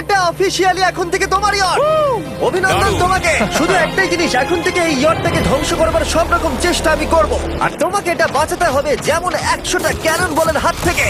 এটা অফিসিয়ালি এখন থেকে তোমার ইয়ট। অভিনন্দন দারুণ। তোমাকে। শুধু একটাই জিনিস, এখন থেকে এই ইয়টটাকে ধ্বংস করবার সব রকম চেষ্টা আমি করব, আর তোমাকে এটা বাঁচাতে হবে যেমন 100টা ক্যানন বলের হাত থেকে,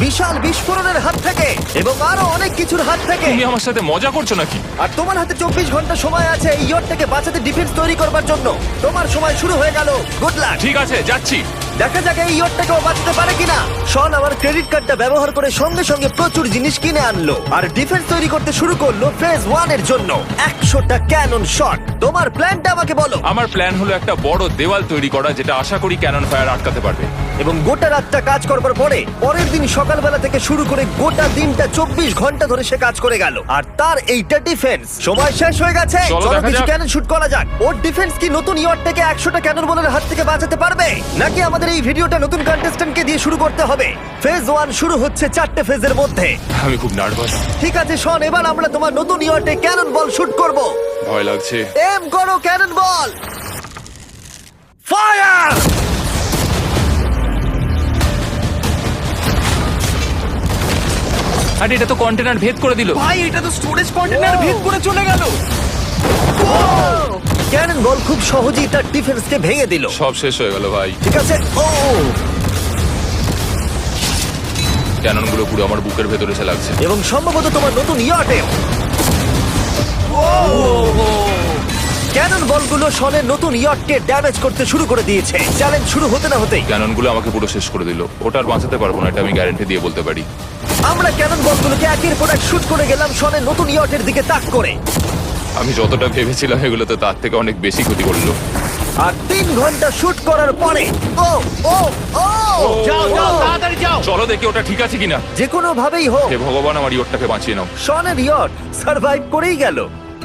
বিশাল বিস্ফোরণের হাত থেকে, এবং আরো অনেক কিছুর হাত থেকে। তুমি আমার সাথে মজা করছো নাকি? আর তোমার হাতে 24 ঘন্টা সময় আছে এই ইয়টটাকে বাঁচাতে, ডিফেন্স তৈরি করবার জন্য। তোমার সময় শুরু হয়ে গেল। Good luck. ঠিক আছে, যাচ্ছি। দেখা যাক এই ইয়টটাকেও বাঁচাতে পারে কিনা। শন আমার ক্রেডিট কার্ডটা ব্যবহার করে সঙ্গে সঙ্গে প্রচুর জিনিস কিনে আনলো আর ডিফেন্স তৈরি করতে শুরু করলো ফেজ 1 এর জন্য 100টা ক্যানন শট। তোমার প্ল্যানটা আমাকে বলো। আমার প্ল্যান হলো একটা বড় দেওয়াল তৈরি করা, যেটা আশা করি ক্যানন ফায়ার আটকাতে পারবে। এবং গোটা রাতটা কাজ করবার পরে পরের দিন সকালবেলা থেকে শুরু করে গোটা দিনটা 24 ঘন্টা ধরে সে কাজ করে গেল, আর তার এইটা ডিফেন্স। সময় শেষ হয়ে গেছে, চলো চলো দেখা কিছু যাক। ক্যানন শুট করা যাক। ওর ডিফেন্স কি নতুন ইয়টটাকে 100টা ক্যানন বলের হাত থেকে বাঁচাতে পারবে, নাকি আমাদের এই ভিডিওটা নতুন কন্টেস্ট্যান্টকে দিয়ে শুরু করতে হবে? ফেজ 1 শুরু হচ্ছে 4টে ফেজের মধ্যে। আমি খুব নার্ভাস। ঠিক আছে শন, এবার আমরা তোমার নতুন ইয়টে ক্যানন বল শুট করব। ভয় লাগছে। এম করো ক্যানন বল, ফায়ার! আরে এটা তো কন্টেনার ভেদ করে দিল। ভাই এটা তো স্টোরেজ কন্টেনার ভেদ করে চলে গেল। ক্যানন বল খুব সহজেই তার ডিফেন্সকে ভেঙে দিল। সব শেষ হয়ে গেল ভাই। ঠিক আছে, ও ক্যানন গুলো পুরো আমার বুকের ভেতরে এসে লাগছে। এবং সম্ভবত তোমার নতুন ইয়টে ক্যানন বলগুলো শনের নতুন ইয়টকে ড্যামেজ করতে শুরু করে দিয়েছে। চ্যালেঞ্জ শুরু হতে না হতেই ক্যানন গুলো আমাকে পুরো শেষ করে দিল। ওটা আর বাঁচাতে পারবো না, এটা আমি গ্যারান্টি দিয়ে বলতে পারি। আমরা ক্যানন বলগুলোকে একের পর এক শুট করে গেলাম শনের নতুন ইয়টের দিকে তাক করে। আমি যতটা ভেবেছিলাম এগুলো তো তার থেকে অনেক বেশি ক্ষতি করলো। আর 3 ঘন্টা শুট করার পরে ও ও ও যাও যাও তাড়াতাড়ি যাও। চলো দেখি ওটা ঠিক আছে কিনা। যে কোনো ভাবেই হোক হে ভগবান, আমার ইয়টটাকে বাঁচিয়ে নাও। শনের ইয়ট সার্ভাইভ করেই গেল।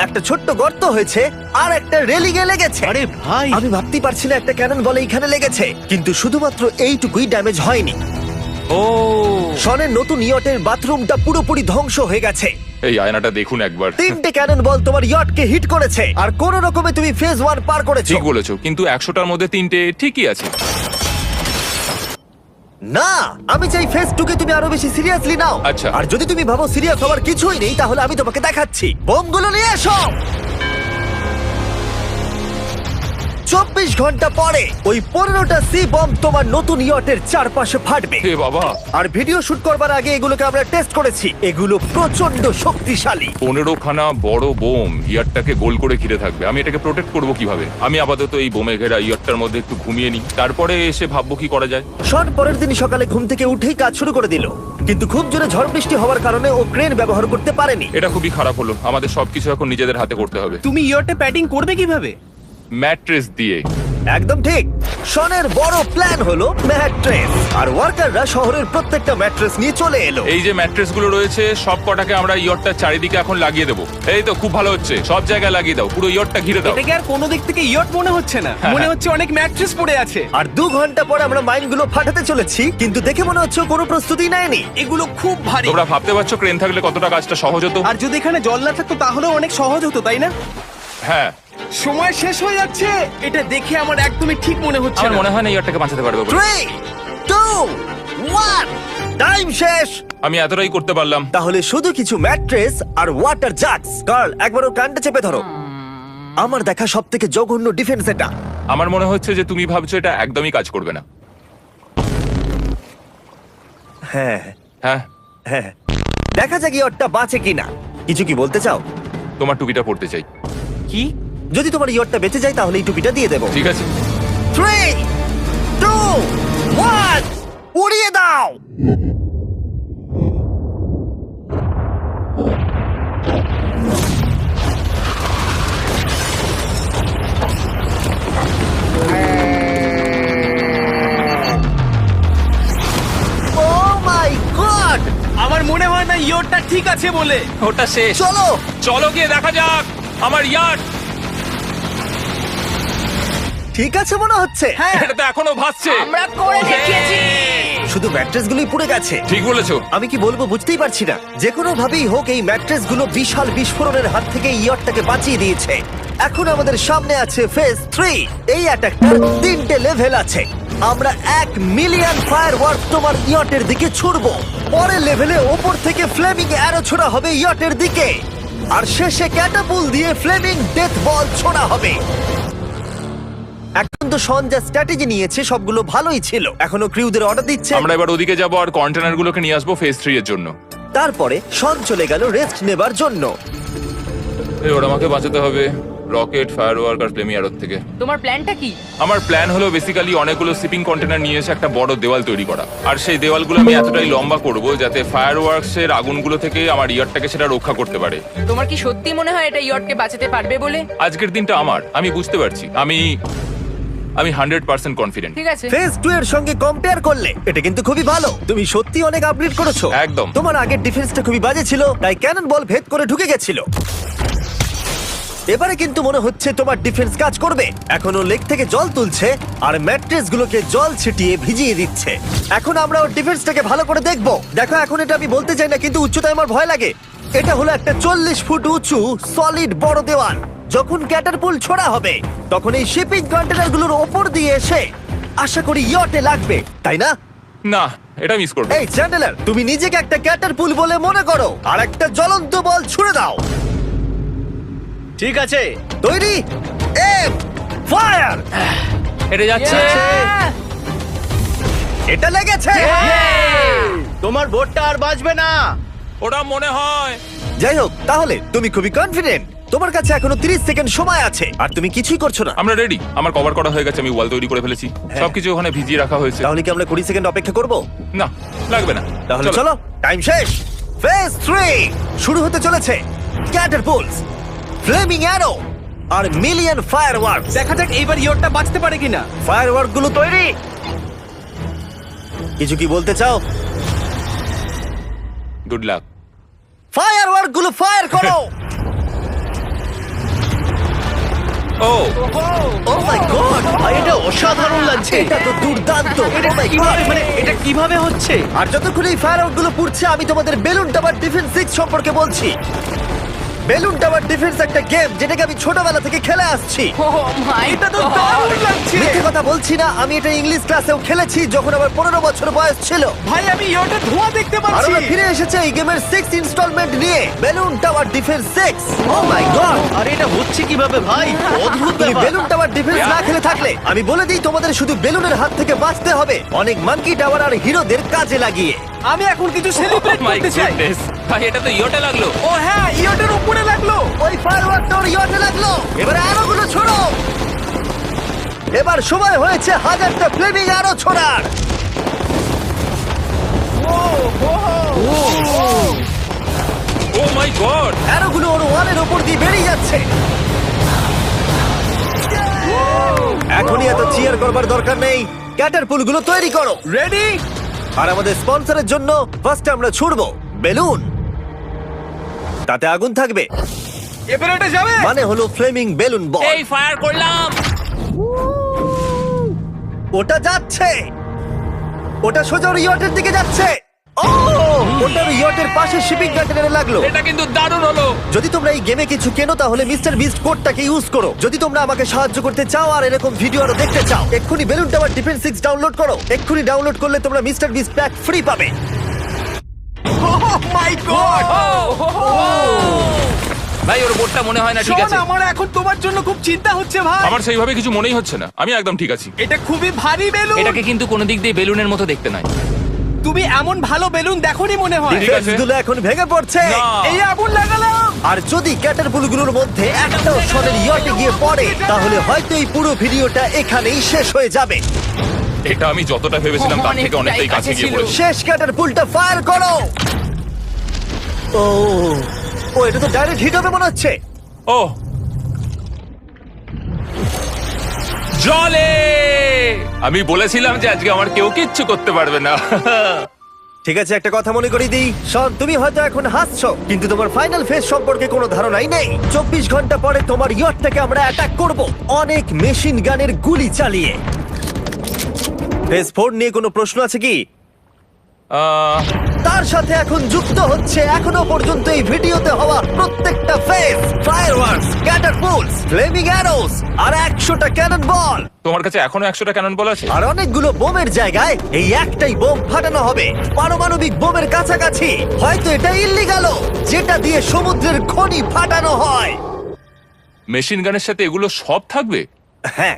একটা ছোট্ট গর্ত হয়েছে আর একটা রেলিংয়ে লেগেছে। আরে ভাই আমি ভাবতেই পারছি না একটা ক্যানন বলে এইখানে লেগেছে, কিন্তু শুধুমাত্র এইটুকুই ড্যামেজ হয়নি। ও শনের নতুন ইয়টের বাথরুমটা পুরোপুরি ধ্বংস হয়ে গেছে। এই আয়নাটা দেখুন একবার। 3টে ক্যানন বল তোমার ইয়টকে হিট করেছে, আর কোন রকমে তুমি ফেজ 1 পার করেছো। ঠিক বলেছো, কিন্তু 100টার মধ্যে 3টে ঠিকই আছে। না, আমি চাই ফেজ 2 কে তুমি আরো বেশি সিরিয়াসলি নাও। আচ্ছা। আর যদি তুমি ভাবো সিরিয়াস হওয়ার কিছুই নেই, তাহলে আমি তোমাকে দেখাচ্ছি। বোমগুলো নিয়ে এসো। 24 ঘন্টা পরে ওই 15টা সি বম তোমার নতুন ইয়টের চারপাশে ফাটবে। হে বাবা, আর ভিডিও শুট করবার আগে এগুলোকে আমরা টেস্ট করেছি, এগুলো প্রচন্ড শক্তিশালী। 15খানা বড় বোম ইয়ারটাকে গোল করে ঘিরে থাকবে। আমি এটাকে প্রোটেক্ট করব কিভাবে? আমি আপাতত এই বোমে ঘেরা ইয়ারটার মধ্যে একটু ঘুমিয়ে নিই, তারপরে এসে ভাববো কি করা যায়। শন পরের দিন সকালে ঘুম থেকে উঠেই কাজ শুরু করে দিল, কিন্তু খুব জোরে ঝড় বৃষ্টি হওয়ার কারণে ও ক্রেন ব্যবহার করতে পারেনি। এটা খুবই খারাপ হলো। আমাদের সবকিছু এখন নিজেদের হাতে করতে হবে। তুমি ইয়রটা প্যাডিং করবে কিভাবে? ম্যাট্রেস দিয়ে। একদম ঠিক। শনের বড় প্ল্যান হলো ম্যাট্রেস, আর ওয়ার্কাররা শহরের প্রত্যেকটা ম্যাট্রেস নিয়ে চলে এলো। এই যে ম্যাট্রেস গুলো রয়েছে সব কটাকে আমরা ইয়রটার চারিদিকে এখন লাগিয়ে দেবো। এই তো খুব ভালো হচ্ছে, সব জায়গায় লাগিয়ে দাও, পুরো ইয়রটা ঘিরে দাও। এটাকে আর কোনো দিক থেকে ইয়ট মনে হচ্ছে না, মনে হচ্ছে অনেক ম্যাট্রেস পড়ে আছে। আর 2 ঘন্টা পরে আমরা মাইনগুলো ফাটাতে চলেছি, কিন্তু দেখে মনে হচ্ছে ও কোনো প্রস্তুতি নেয়নি। এগুলো খুব ভারী। তোমরা ভাবতে পারছো ক্রেন থাকলে কতটা কাজটা সহজ হতো? আর যদি এখানে জল না থাকতো তাহলেও অনেক সহজ হতো, তাই না? হ্যাঁ, সময় শেষ হয়ে যাচ্ছে। এটা দেখে আমার একদমই ঠিক মনে হচ্ছে আমার না। মনে হয় না ইয়রটাকে বাঁচাতে পারবে বলে। 3 2 1 টাইম শেষ। আমি এতটাই করতে পারলাম। তাহলে শুধু কিছু ম্যাট্রেস আর ওয়াটার জাগস। কার্ল, একবার ওর কানটা চেপে ধরো। আমার দেখা সবথেকে জঘন্য ডিফেন্স এটা। আমার মনে হচ্ছে যে তুমি ভাবছো এটা একদমই কাজ করবে না। হ্যাঁ হ্যাঁ, হ্যাঁ, দেখা যাক ইয়টটা বাঁচে কিনা। কিছু কি বলতে চাও? তোমার টুপিটা পড়তে চাই। কি? যদি তোমার ইয়টটা বেঁচে যায় তাহলে এই টুপিটা দিয়ে দেবো। ঠিক আছে। 3 2 1 উড়িয়ে দাও। Oh my God! আমার মনে হয় না ইয়রটা ঠিক আছে বলে। ওটা শেষ। চলো চলো গিয়ে দেখা যাক আমার ইয়ার্ড। ঠিক আছে মনে হচ্ছে। হ্যাঁ, এটা তো এখনো ভাসছে। আমরা করে দেখিয়েছি। শুধু ম্যাট্রেসগুলোই পুড়ে গেছে। ঠিক বলেছো। আমি কি বলবো বুঝতেই পারছি না। যে কোনো ভাবেই হোক এই ম্যাট্রেসগুলো বিশাল বিস্ফোরণের হাত থেকে ইয়টটাকে বাঁচিয়ে দিয়েছে। এখন আমাদের সামনে আছে ফেজ 3। এই অ্যাটাকটার 3টে লেভেল আছে। আমরা 1,000,000 ফায়ারওয়ার্ক তোমার ইয়টের দিকে ছুড়বো। পরের লেভেলে ওপর থেকে ফ্লেমিং অ্যারো ছোড়া হবে ইয়টের দিকে, আর শেষে ক্যাটাপুল দিয়ে ফ্লেমিং ডেথ বল ছোড়া হবে। এখন তো শন যা স্ট্র্যাটেজি নিয়েছে সবগুলো ভালোই ছিল, এখনো ক্রিউদের অর্ডার দিচ্ছে। আমরা এবার ওদিকে যাব আর কন্টেনারগুলোকে নিয়ে আসবো ফেজ 3 এর জন্য। তারপরে শন চলে গেল রেস্ট নেবার জন্য। এবার আমাকে বাঁচাতে হবে রকেট, ফায়ারওয়ার্ক আর ফ্লেমি অ্যারোর থেকে। তোমার প্ল্যানটা কি? আমার প্ল্যান হলো বেসিক্যালি অনেকগুলো শিপিং কন্টেনার নিয়ে এসে একটা বড় দেওয়াল তৈরি করা, আর সেই দেওয়ালগুলো আমি এতটাই লম্বা করব যাতে ফায়ারওয়ার্কস এর আগুনগুলো থেকে আমার ইয়ারটাকে সেটা রক্ষা করতে পারে। তোমার কি সত্যি মনে হয় এটা ইয়টকে বাঁচাতে পারবে বলে? আজকের দিনটা আমার, আমি বুঝতে পারছি, আমি 100% কনফিডেন্ট। ঠিক আছে। ফেজ 2 এর সঙ্গে কম্পেয়ার করলে এটা কিন্তু খুবই ভালো। তুমি সত্যি অনেক আপগ্রেড করেছো। একদম। তোমার আগের ডিফেন্সটা খুবই বাজে ছিল, তাই ক্যানন বল ভেদ করে ঢুকে গেছিল। এবারে কিন্তু মনে হচ্ছে তোমার ডিফেন্স কাজ করবে। এখনো লেক থেকে জল তুলছে আর ম্যাট্রেস গুলোকে জল ছিটিয়ে ভিজিয়ে দিচ্ছে। এখন আমরা ওর ডিফেন্সটাকে ভালো করে দেখবো। দেখো, এখন এটা আমি বলতে চাই না, কিন্তু উচ্চতায় আমার ভয় লাগে। এটা হলো একটা 40 ফুট উঁচু সলিড বড় দেওয়াল। যখন ক্যাটারপুল ছোড়া হবে তখন এই শিপিং কন্টেনারগুলোর ওপর দিয়ে এসে আশা করি ইয়টে লাগবে, তাই না? না, এটা মিস করব। এই চ্যান্ডেলার, তুমি নিজেকে একটা ক্যাটারপুল বলে মনে করো আর একটা জ্বলন্ত বল ছুড়ে দাও। ঠিক আছে, তৈরি, এম, ফায়ার! এটা যাচ্ছে। Yeah! এটা লেগেছে। তোমার বোটটা আর বাজবে না। ওটা মনে হয়। যাই হোক, তাহলে তুমি খুবই কনফিডেন্ট। তোমার কাছে এখনো 30 সেকেন্ড সময় আছে আর তুমি কিছুই করছো না। আমরা রেডি, আমার কভার করা হয়ে গেছে, আমি ওয়াল তৈরি করে ফেলেছি, সবকিছু ওখানে ভিজিয়ে রাখা হয়েছে। তাহলে কি আমরা 20 সেকেন্ড অপেক্ষা করব? না, লাগবে না। তাহলে চলো, টাইম শেষ। ফেজ 3 শুরু হতে চলেছে। ক্যাটারপুলস, ফ্লেমিং অ্যারো আর মিলিয়ন ফায়ারওয়ার্ক। দেখা যাক এইবার ইয়টটা বাঁচতে পারে কিনা। ফায়ারওয়ার্ক গুলো তৈরি। কিছু কি বলতে চাও? Good luck. ফায়ারওয়ার্ক গুলো ফায়ার করো। ও ও মাই গড, এটা অসাধারণ লাগছে। এটা তো দুর্দান্ত। এটা Oh my কিভাবে, God! মানে এটা কিভাবে হচ্ছে? আর যতক্ষণ এই ফায়ারওয়ার্ক গুলো পুড়ছে আমি তোমাদের বেলুন টাওয়ার ডিফেন্স 6 সম্পর্কে বলছি। বেলুন টাওয়ার ডিফেন্স একটা গেম যেটাকে আমি ছোটবেলা থেকে খেলে আসছি। Oh my এটা তো God! দারুণ লাগছে। মিথ্যে কথা বলছি না, আমি এটা ইংলিশ ক্লাসেও খেলেছি যখন আমার 15 বছর বয়স ছিল। ভাই, আমি ইয়টে ধোঁয়া দেখতে আর পাচ্ছি। আমরা ফিরে এসেছে এই গেমের 6 ইনস্টলমেন্ট নিয়ে, বেলুন টাওয়ার ডিফেন্স 6। ও মাই গড, আর এটা হচ্ছে কিভাবে ভাই? অদ্ভুত তুমি ব্যাপার। বেলুন টাওয়ার ডিফেন্স না খেলে থাকলে আমি বলে দিই তোমাদের শুধু বেলুনের হাত থেকে বাঁচতে হবে অনেক মাঙ্কি টাওয়ার আর হিরোদের কাজে লাগিয়ে। আমি এখন কিছু সেলিব্রেট মাই করতে চাই। গুডনেস, ভাই এটা তো ইয়োটা লাগলো। ও হ্যাঁ, ইয়টের উপরে লাগলো। ওই ফায়ারওয়ার্কটা ওর ইয়টে লাগলো। এবারে আরোগুলো ছোড়ো। এবার সময় হয়েছে 1000টা ফ্লেমিং আরো ছোড়ার। ও মাই গড, অ্যারোগুলো ওর ওয়ালের উপর দিয়ে বেরিয়ে যাচ্ছে। এখনই এত চিয়ার করবার দরকার নেই, ক্যাটারপুলগুলো তৈরি করো। রেডি? আর আমাদের স্পন্সরের জন্য ফার্স্টে আমরা ছুড়বো বেলুন, তাতে আগুন থাকবে, এবার এটা যাবে। মানে হলো ফ্লেমিং বেলুন বল। এই ফায়ার করলাম। ওটা যাচ্ছে, ওটা সোজা ওর ইয়টের দিকে যাচ্ছে। ও, ওটা ওর ইয়টের পাশে শিপিং কন্টেনারে লাগলো। এটা কিন্তু দারুণ হলো। যদি তোমরা এই গেমে কিছু কেনো তাহলে মিস্টার বিস্ট কোডটাকে ইউজ করো। যদি তোমরা আমাকে সাহায্য করতে চাও আর এরকম ভিডিও আরো দেখতে চাও, এক্ষুনি বেলুন টাওয়ার ডিফেন্স 6 ডাউনলোড করো। এক্ষুনি ডাউনলোড করলে তোমরা মিস্টার বিস্ট প্যাক ফ্রি পাবে। ও মাই গড। ভাই ওর বোটটা মনে হয় না ঠিক শোন, আছে। আমার এখন তোমার জন্য খুব চিন্তা হচ্ছে ভাই। আমার সেইভাবে কিছু মনেই হচ্ছে না, আমি একদম ঠিক আছি। এটা খুবই ভারী বেলুন। এটাকে কিন্তু কোনো দিক দিয়ে বেলুনের মতো দেখতে নয়। তুমি এমন ভালো বেলুন দেখোনি মনে হয়। ঠিক আছে। ডিফেন্সগুলো এখন ভেঙে পড়ছে। না। এই আগুন লাগালাম। আর যদি ক্যাটারপুলগুলোর মধ্যে একটাও শটের ইয়টে গিয়ে পড়ে তাহলে হয়তো এই পুরো ভিডিওটা এখানেই শেষ হয়ে যাবে। এটা আমি যতটা ভেবেছিলাম তার থেকে অনেকটাই কাছে গিয়ে পড়েছে। শেষ ক্যাটারপুলটা ফায়ার করো। ও, ও এটা তো ডাইরেক্ট হিট হবে মনে হচ্ছে। ও জলে, আমি বলেছিলাম যে আজকে আমার কেউ কিচ্ছু করতে পারবে না। ঠিক আছে, একটা কথা মনে করিয়ে দিই, শন, তুমি হয়তো এখন হাসছো কিন্তু তোমার ফাইনাল ফেজ সম্পর্কে কোনো ধারণাই নেই। 24 ঘন্টা পরে তোমার ইয়টটাকে আমরা অ্যাটাক করব অনেক মেশিন গানের গুলি চালিয়ে। ফেজ 4 নিয়ে কোনো প্রশ্ন আছে কি? তার সাথে এখন যুক্ত হচ্ছে এখনো পর্যন্ত এই ভিডিওতে হওয়া প্রত্যেকটা face, fireworks, catapults, flaming arrows আর 100টা ক্যানন বল। তোমার কাছে এখনো 100টা ক্যানন বল আছে? আর অনেকগুলো বোমের জায়গায় এই একটাই বোম ফাটানো হবে, পারমাণবিক বোমের কাছাকাছি। হয়তো এটা ইল্লিগাল, যেটা দিয়ে সমুদ্রের খনি ফাটানো হয়। মেশিন গানের সাথে এগুলো সব থাকবে? হ্যাঁ,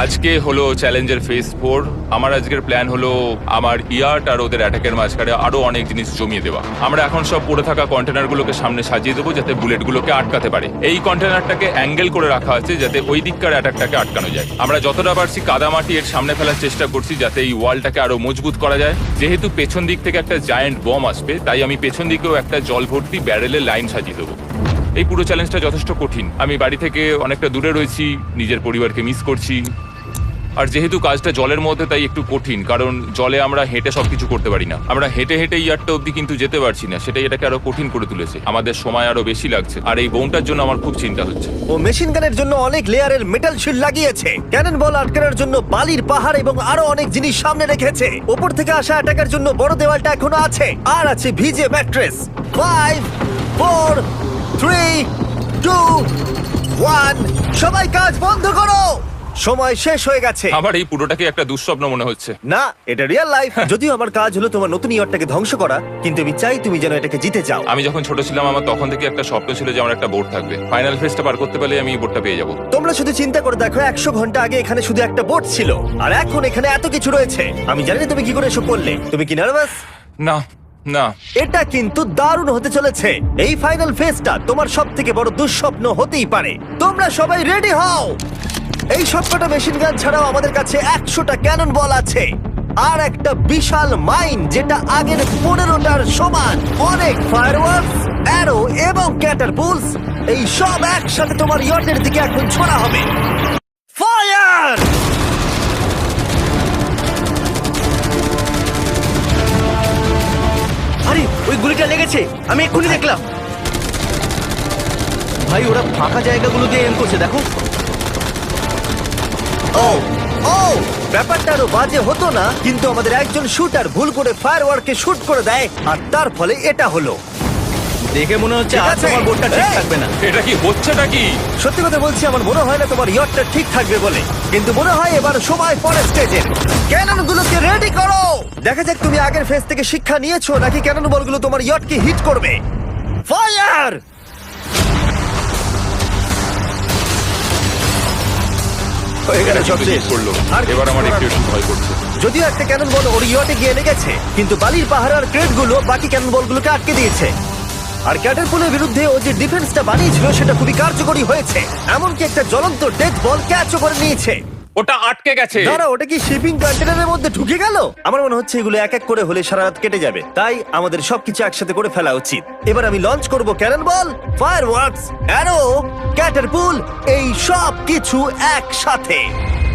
আজকে হলো চ্যালেঞ্জের ফেজ 4। আমার আজকের প্ল্যান হলো আমার ইয়ার্ট আর ওদের অ্যাটাকের মাঝখানে আরো অনেক জিনিস জমিয়ে দেওয়া। আমরা এখন সব পড়ে থাকা কন্টেনারগুলোকে সামনে সাজিয়ে দেবো যাতে বুলেটগুলোকে আটকাতে পারে। এই কন্টেনারটাকে অ্যাঙ্গেল করে রাখা আছে যাতে ওই দিককার অ্যাটাকটাকে আটকানো যায়। আমরা যতটা পারছি কাদামাটি এর সামনে ফেলার চেষ্টা করছি যাতে এই ওয়ালটাকে আরো মজবুত করা যায়। যেহেতু পেছন দিক থেকে একটা জায়ান্ট বম আসবে, তাই আমি পেছন দিকেও একটা জল ভর্তি ব্যারেলের লাইন সাজিয়ে দেবো। এই পুরো চ্যালেঞ্জটা যথেষ্ট কঠিন। আমি বাড়ি থেকে অনেকটা দূরে রয়েছি, নিজের পরিবারকে মিস করছি। আর যেহেতু কাজটা জলের মধ্যে, তাই একটু কঠিন, কারণ জলে আমরা হেঁটে সবকিছু করতে পারি না। আমরা হেঁটে হেঁটে ইয়ারটা অব্দি কিন্তু যেতে পারছি না, সেটাই এটাকে আরো কঠিন করে তুলেছে। আমাদের সময় আরো বেশি লাগছে, আর এই বোমটার জন্য আমার খুব চিন্তা হচ্ছে। ও মেশিন গানের জন্য অনেক লেয়ারের মেটাল শিল্ড লাগিয়েছে, ক্যানন বল আটকানোর জন্য বালির পাহাড় এবং আরো অনেক জিনিস সামনে রেখেছে। ওপর থেকে আসা অ্যাটাকের জন্য বড় দেওয়ালটা এখনো আছে, আর আছে ভিজে ম্যাট্রেস। 5 4 3 2 1 সবাই কাজ বন্ধ করো, সময় শেষ হয়ে গেছে। আমার এই পুরোটাকে একটা দুঃস্বপ্ন মনে হচ্ছে। না, এটা রিয়েল লাইফ। যদিও আমার কাজ হলো তোমার নতুন ইয়ারটাকে ধ্বংস করা, কিন্তু আমি চাই তুমি যেন এটাকে জিতে যাও। আমি যখন ছোট ছিলাম, আমার তখন থেকে একটা স্বপ্ন ছিল যে আমার একটা বোট থাকবে। ফাইনাল ফেজটা পার করতে পারলে আমি এই বোটটা পেয়ে যাবো। তোমরা শুধু চিন্তা করে দেখো, 100 ঘন্টা আগে এখানে শুধু একটা বোট ছিল, আর এখন এখানে এত কিছু রয়েছে। আমি জানি না তুমি কি করে এসব করলে। তুমি কি নার্ভাস? না না, এটা কিন্তু দারুণ হতে চলেছে। এই ফাইনাল ফেজটা তোমার সব থেকে বড় দুঃস্বপ্ন হতেই পারে। তোমরা সবাই রেডি হও। এই সবকটা মেশিন গান ছাড়াও আমাদের কাছে 100টা ক্যানন বল আছে, আর একটা বিশাল মাইন যেটা আগের 15টার সমান। অনেক ফায়ারওয়ার্কস, অ্যারো এবং ক্যাটারপুলস, এই সব একসাথে তোমার ইয়টের দিকে এখন ছোড়া হবে। ফায়ার! আরে ওই গুলিটা লেগেছে, আমি এক্ষুনি দেখলাম। ভাই ওরা ফাঁকা জায়গাগুলো দিয়ে এম করছে, দেখো। ও ও ব্যাপারটা আরো বাজে হতো না, কিন্তু আমাদের একজন শুটার ভুল করে ফায়ারওয়ার্ককে শুট করে দেয়, আর তার ফলে এটা হলো। দেখে মনে হচ্ছে ঠিক আর আছে। তোমার বোটটা ঠিক এই! থাকবে না। এটা কি হচ্ছেটা কি? সত্যি কথা বলছি, আমার মনে হয় না তোমার ইয়টটা ঠিক থাকবে বলে, কিন্তু মনে হয় এবার সময় পরের স্টেজের। ক্যাননগুলোকে রেডি করো। দেখা যাক তুমি আগের ফেজ থেকে শিক্ষা নিয়েছো নাকি ক্যানন বলগুলো তোমার ইয়টকে হিট করবে। ফায়ার! হয়ে গেল সব শেষ। করলো, আর এবার আমার কিছু একটু করার একটু ভয় করছে। যদিও একটা ক্যানন বল ওর ইয়টে গিয়ে লেগেছে, কিন্তু বালির পাহাড় আর ক্রেটগুলো বাকি ক্যানন বলগুলোকে আটকে দিয়েছে। আর ক্যাটারপুলের বিরুদ্ধে ও যে ডিফেন্সটা বানিয়েছিল সেটা খুবই কার্যকরী হয়েছে। এমনকি একটা জ্বলন্ত ডেথ বল ক্যাচও করে নিয়েছে। ওটা আটকে গেছে। দাঁড়া, ওটা কি শিপিং কন্টেনারের মধ্যে ঢুকে গেল? আমার মনে হচ্ছে এগুলো এক এক করে হলে সারা রাত কেটে যাবে, তাই আমাদের সবকিছু একসাথে করে ফেলা উচিত। এবার আমি লঞ্চ করব ক্যানন বল, ফায়ারওয়ার্কস, অ্যারো, ক্যাটারপুল, এই সব কিছু একসাথে।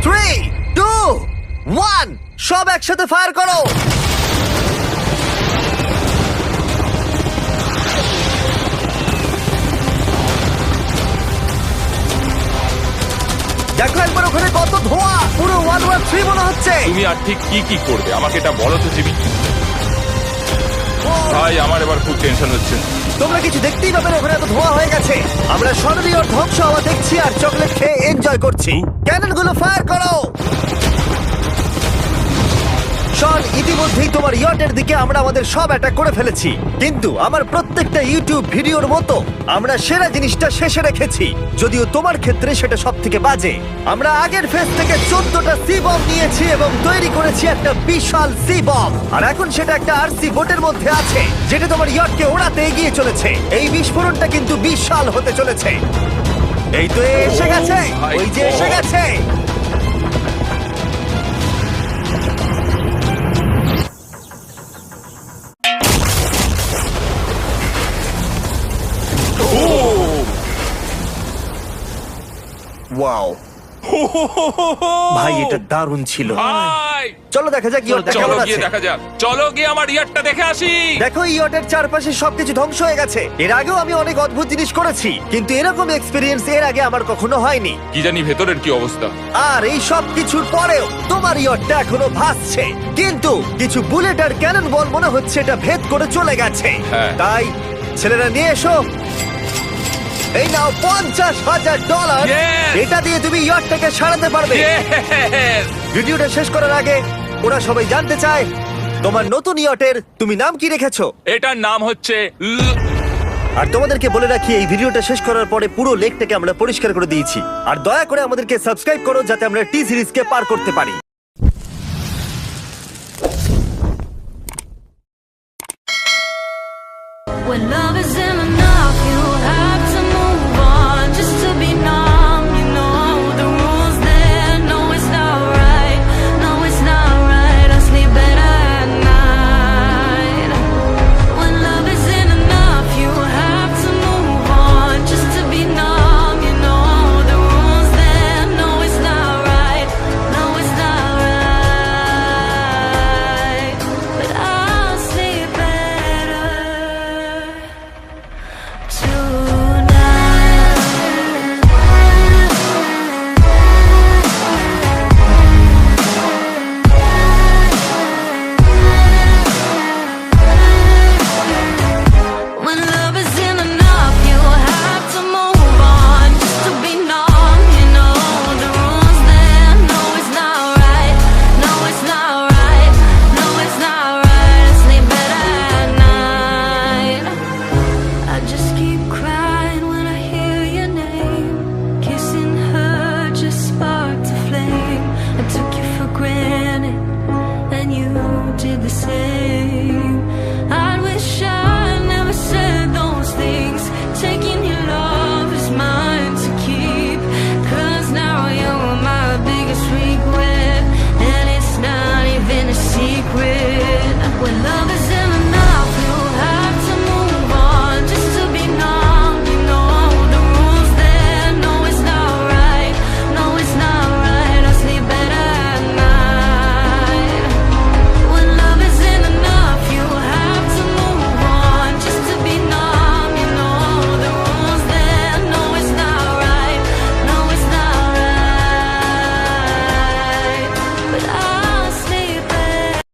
3 2 1 সব একসাথে ফায়ার করো। দেখো একবার ওখানে কত ধোঁয়া, পুরো 113 মনে হচ্ছে। তুমি আর ঠিক কি কি করবে আমাকে এটা বলো তো জিমি। ভাই আমার এবার খুব টেনশন হচ্ছে। তোমরা কিছু দেখতেই পাবে না, ওখানে এত ধোঁয়া হয়ে গেছে। আমরা সরাসরি ওর ধ্বংস হওয়া দেখছি আর চকলেট খেয়ে এনজয় করছি। ক্যাননগুলো ফায়ার করো। শন, ইতিমধ্যেই তোমার ইয়টের দিকে আমরা আমাদের সব অ্যাটাক করে ফেলেছি, কিন্তু আমার প্রত্যেকটা ইউটিউব ভিডিওর মতো আমরা সেরা জিনিসটা শেষে রেখেছি। যদিও তোমার ক্ষেত্রে সেটা সব থেকে বাজে। আমরা আগের ফেজ থেকে 14টা সি বম নিয়েছি এবং তৈরি করেছি একটা বিশাল সি বম, আর এখন সেটা একটা আরসি বোটের মধ্যে আছে যেটা তোমার ইয়টকে ওড়াতে এগিয়ে চলেছে। এই বিস্ফোরণটা কিন্তু বিশাল হতে চলেছে। এই তো এসে গেছে, ওই যে এসে গেছে। ওয়াও ভাই, এটা দারুণ ছিল। ভাই যাই। চলো দেখা যাক ইয়টটা চলো কেমন গিয়ে আছে। দেখা যাক, চলো গিয়ে আমার ইয়ারটা দেখে আসি। দেখো ইয়টের চারপাশে সবকিছু ধ্বংস হয়ে গেছে। এর আগেও আমি অনেক অদ্ভুত জিনিস করেছি, কিন্তু এরকম এক্সপিরিয়েন্স এর আগে আমার কখনো হয়নি। কি জানি ভেতরের কি অবস্থা। আর এই সব কিছুর পরেও তোমার ইয়টটা এখনো ভাসছে, কিন্তু কিছু বুলেট আর ক্যানন বল মনে হচ্ছে এটা ভেদ করে চলে গেছে। হ্যাঁ। তাই ছেলেরা নিয়ে এসো, এই নাও $50,000। Yes! এটা দিয়ে তুমি ইয়টটাকে সারাতে পারবে। Yes! ভিডিওটা শেষ করার আগে ওরা সবাই জানতে চায় তোমার নতুন ইয়টের তুমি নাম কি রেখেছো। এটার নাম হচ্ছে আর তোমাদেরকে বলে রাখি, এই ভিডিওটা শেষ করার পরে পুরো লেকটাকে আমরা পরিষ্কার করে দিয়েছি। আর দয়া করে আমাদেরকে সাবস্ক্রাইব করো যাতে আমরা টি সিরিজকে পার করতে পারি। When love is